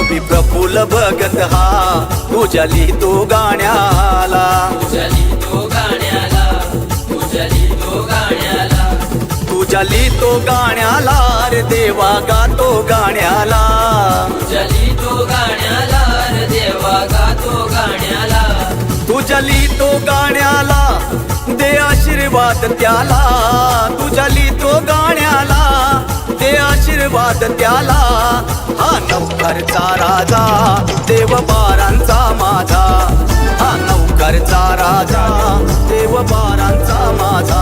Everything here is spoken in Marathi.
कवी प्रफुल्ल भगत हा तुझ्या तो गाण्याला, तुझ्या तो गाण्याला रे देवा गातो गाण्याला, तुझ्या तो गाण्याला दे आशीर्वाद त्याला, तुझ्या तो गाण्याला दे आशीर्वाद त्याला। हा नवकरचा राजा देव बारांचा माझा, हा नवकरचा राजा देव बारांचा माझा।